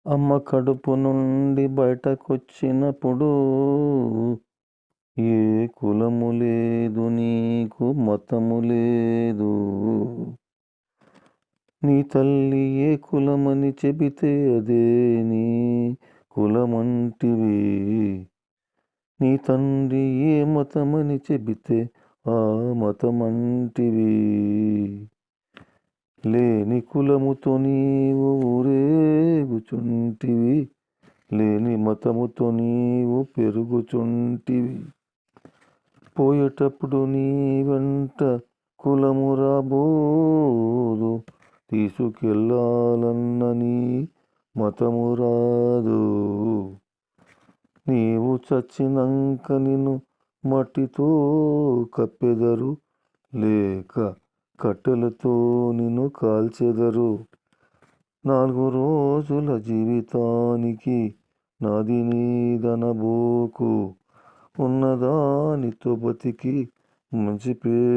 అమ్మ కడుపు నుండి బయటకొచ్చినప్పుడు ఏ కులము లేదు నీకు మతము లేదు. నీ తల్లి ఏ కులమని చెబితే అదే నీ కులమంటివి. నీ తండ్రి ఏ మతమని చెబితే ఆ మతమంటివి. లేని కులముతో నీవు ఊరేగుచుంటివి, లేని మతముతో నీవు పెరుగుచుంటివి. పోయేటప్పుడు నీ వెంట కులము రాబోదు, తీసుకెళ్ళాలన్న నీ మతము రాదు. నీవు చచ్చినంక నిన్ను మట్టితో కప్పెదరు, లేక కట్టెలతో నిన్ను కాల్చెదరు. 4 రోజుల జీవితానికి నాది నీదనబోకు, ఉన్నదానితో బతికి మంచి పేరు